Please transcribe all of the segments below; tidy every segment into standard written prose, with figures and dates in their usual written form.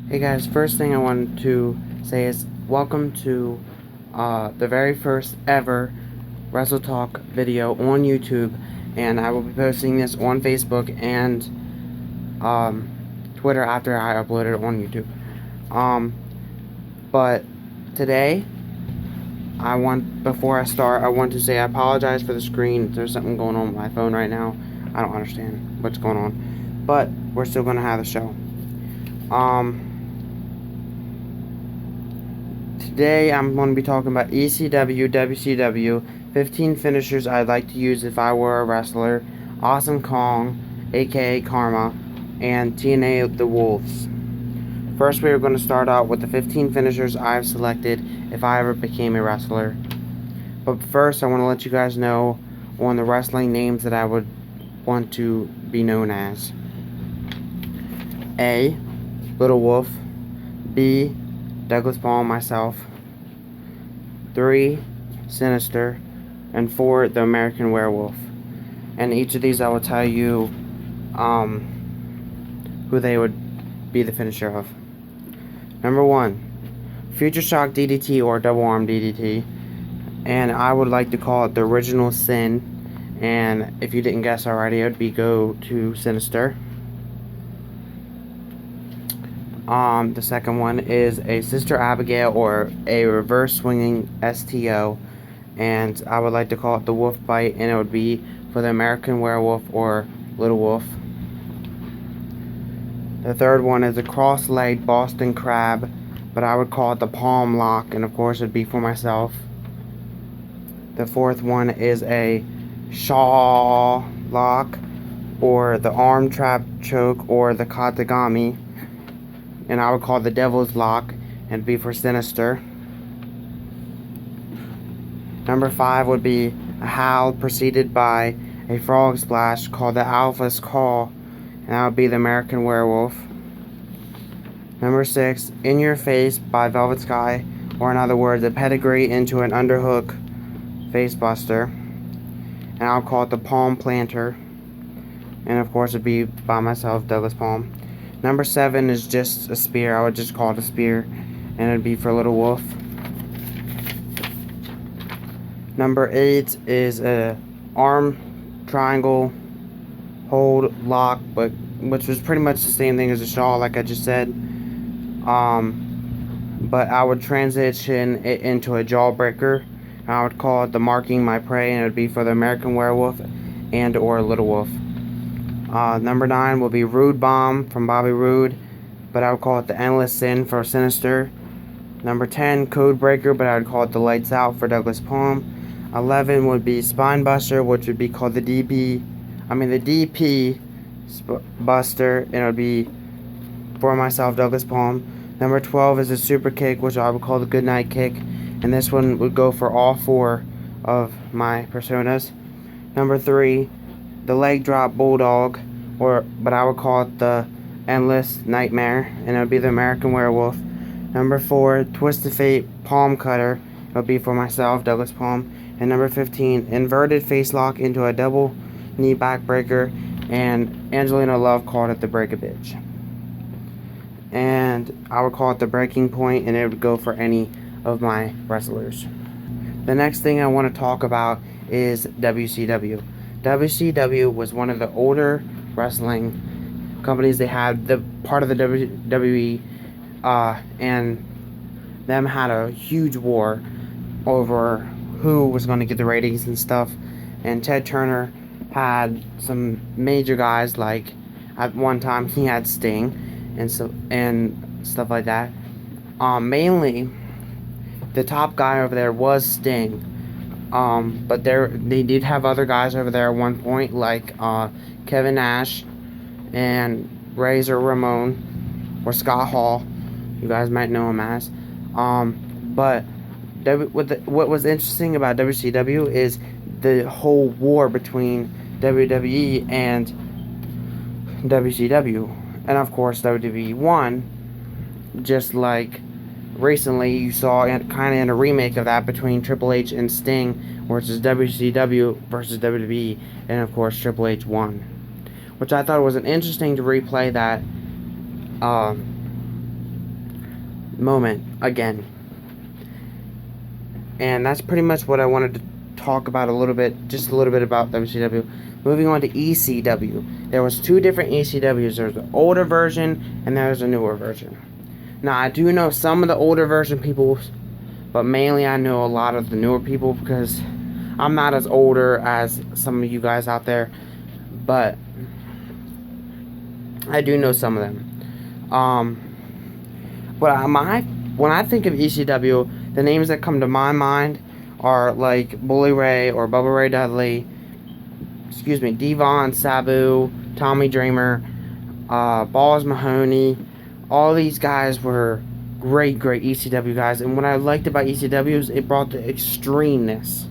Hey guys, first thing I wanted to say is welcome to the very first ever Wrestletalk video on YouTube, and I will be posting this on Facebook and Twitter after I upload it on YouTube. But today, before I start, I want to say I apologize for the screen. There's something going on with my phone right now. I don't understand what's going on, but we're still gonna have the show. Today I'm going to be talking about ECW, WCW, 15 finishers I'd like to use if I were a wrestler, Awesome Kong, aka Karma, and TNA The Wolves. First we are going to start out with the 15 finishers I've selected if I ever became a wrestler. But first I want to let you guys know on the wrestling names that I would want to be known as. A. Little Wolf. B. Douglas Palm, myself. 3. Sinister. And 4. The American Werewolf. And each of these I will tell you who they would be the finisher of. Number 1. Future Shock DDT or Double Arm DDT. And I would like to call it the Original Sin. And if you didn't guess already, it would be go to Sinister. The second one is a Sister Abigail or a reverse swinging STO, and I would like to call it the Wolf Bite, and it would be for the American Werewolf or Little Wolf. The third one is a cross-legged Boston Crab, but I would call it the Palm Lock, and of course it would be for myself. The fourth one is a Shaw Lock, or the Arm Trap Choke, or the Katagami, and I would call it the Devil's Lock, and be for Sinister. Number 5 would be a Howl preceded by a Frog Splash called the Alpha's Call, and that would be the American Werewolf. Number 6, In Your Face by Velvet Sky, or in other words, a pedigree into an underhook facebuster, and I'll call it the Palm Planter, and of course it would be by myself, Douglas Palm. Number 7 is just a spear. I would just call it a spear, and it'd be for Little Wolf. Number 8 is a arm triangle hold lock, which was pretty much the same thing as a shawl, like I just said. But I would transition it into a jawbreaker. I would call it the Marking My Prey, and it would be for the American Werewolf and or Little Wolf. Number 9 will be Rude Bomb from Bobby Roode, but I would call it the Endless Sin for Sinister. Number 10, Code Breaker, but I would call it the Lights Out for Douglas Palm. 11 would be Spine Buster, which would be called the DP Buster, and it would be for myself, Douglas Palm. Number 12 is a Super Kick, which I would call the Goodnight Kick, and this one would go for all 4 of my personas. Number 3, the Leg Drop Bulldog, but I would call it the Endless Nightmare, and it would be the American Werewolf. Number 4, Twisted Fate Palm Cutter, it would be for myself, Douglas Palm. And number 15, Inverted Face Lock into a double knee backbreaker, and Angelina Love called it the Break-A-Bitch. And I would call it the Breaking Point, and it would go for any of my wrestlers. The next thing I want to talk about is WCW. WCW was one of the older wrestling companies. They had the part of the WWE, and them had a huge war over who was going to get the ratings and stuff. And Ted Turner had some major guys, like at one time he had Sting and stuff like that. Mainly, the top guy over there was Sting. But they did have other guys over there at one point, like Kevin Nash and Razor Ramon or Scott Hall. You guys might know him as. But what was interesting about WCW is the whole war between WWE and WCW, and of course WWE won, just like recently you saw kind of in a remake of that between Triple H and Sting, versus WCW versus WWE, and of course Triple H won, which I thought was an interesting to replay that moment again. And that's pretty much what I wanted to talk about just a little bit about WCW. Moving on to ECW. There was two different ECWs. There's the older version and there's a newer version. Now, I do know some of the older version people, but mainly I know a lot of the newer people because I'm not as older as some of you guys out there, but I do know some of them. When I think of ECW, the names that come to my mind are like Bully Ray or Bubba Ray Dudley, Devon, Sabu, Tommy Dreamer, Balls Mahoney. All these guys were great ECW guys, and what I liked about ECW is it brought the extremeness.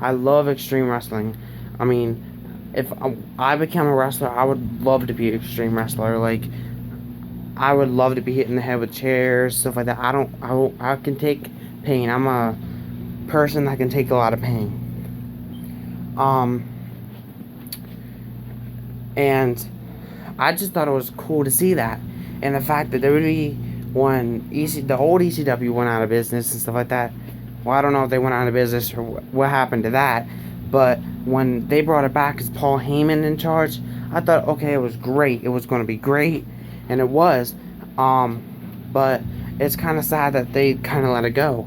I love extreme wrestling. I mean, if I became a wrestler, I would love to be an extreme wrestler. Like, I would love to be hit in the head with chairs, stuff like that. I can take pain. I'm a person that can take a lot of pain. And I just thought it was cool to see that. And the fact that when the old ECW went out of business and stuff like that. Well, I don't know if they went out of business or what happened to that. But when they brought it back as Paul Heyman in charge, I thought, okay, it was great. It was going to be great. And it was. But it's kind of sad that they kind of let it go.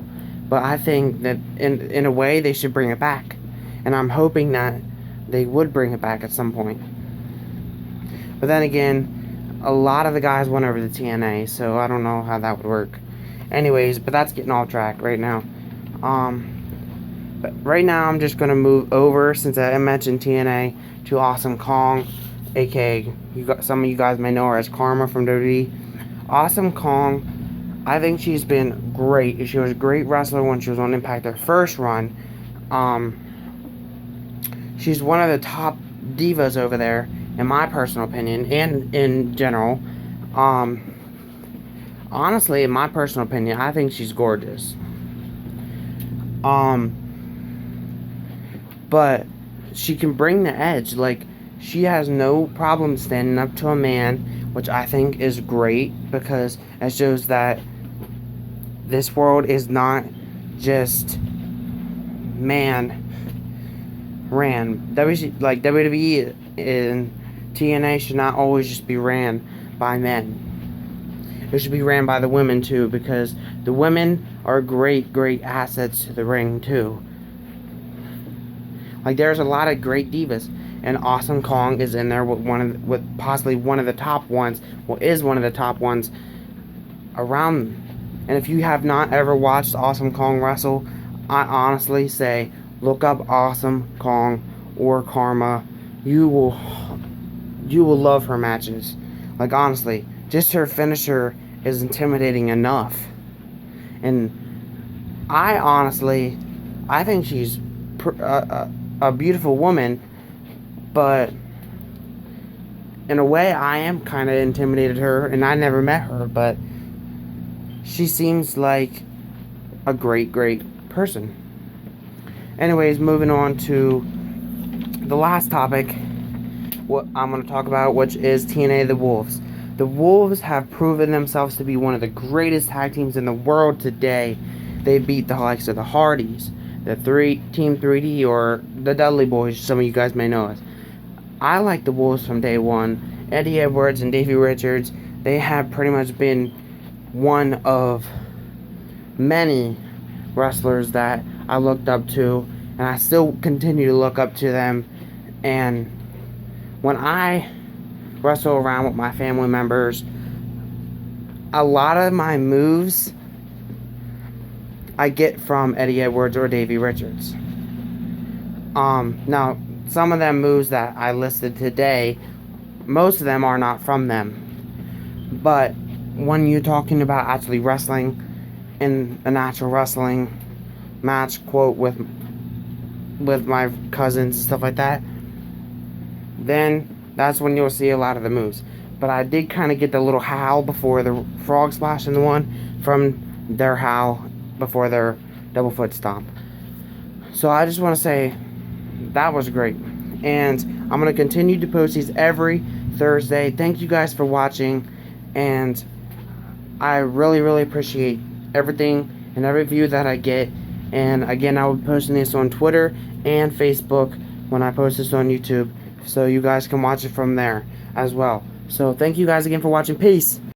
But I think that in a way they should bring it back. And I'm hoping that they would bring it back at some point. But then again, a lot of the guys went over to TNA, so I don't know how that would work. Anyways, but that's getting off track right now. But right now I'm just going to move over, since I mentioned TNA, to Awesome Kong, aka some of you guys may know her as Karma from WWE. Awesome Kong, I think she's been great. She was a great wrestler when she was on Impact, her first run. She's one of the top divas over there, in my personal opinion, and in general. Honestly, in my personal opinion, I think she's gorgeous. But she can bring the edge. Like, she has no problem standing up to a man, which I think is great, because it shows that this world is not just man ran. WWE and TNA should not always just be ran by men. It should be ran by the women too, because the women are great assets to the ring too. Like, there's a lot of great divas, and Awesome Kong is in there with possibly one of the top ones. Well, is one of the top ones around. And if you have not ever watched Awesome Kong wrestle, I honestly say look up Awesome Kong or Karma. You will love her matches. Like, honestly, just her finisher is intimidating enough. And I think she's a beautiful woman, but in a way I am kind of intimidated her, and I never met her, but she seems like a great person. Anyways, moving on to the last topic, what I'm going to talk about, which is TNA The Wolves. The Wolves have proven themselves to be one of the greatest tag teams in the world today. They beat the likes of the Hardys, the Team 3D, or the Dudley Boys, some of you guys may know us. I like the Wolves from day one. Eddie Edwards and Davey Richards, they have pretty much been one of many wrestlers that I looked up to, and I still continue to look up to them. And when I wrestle around with my family members, a lot of my moves I get from Eddie Edwards or Davey Richards. Now, some of them moves that I listed today, most of them are not from them. But when you're talking about actually wrestling in a natural wrestling match, quote, with my cousins and stuff like that, then that's when you'll see a lot of the moves. But I did kind of get the little howl before the frog splash in the one from their howl before their double foot stomp. So I just want to say that was great. And I'm going to continue to post these every Thursday. Thank you guys for watching. And I really, really appreciate everything and every view that I get. And again, I will be posting this on Twitter and Facebook when I post this on YouTube, so you guys can watch it from there as well. So thank you guys again for watching. Peace.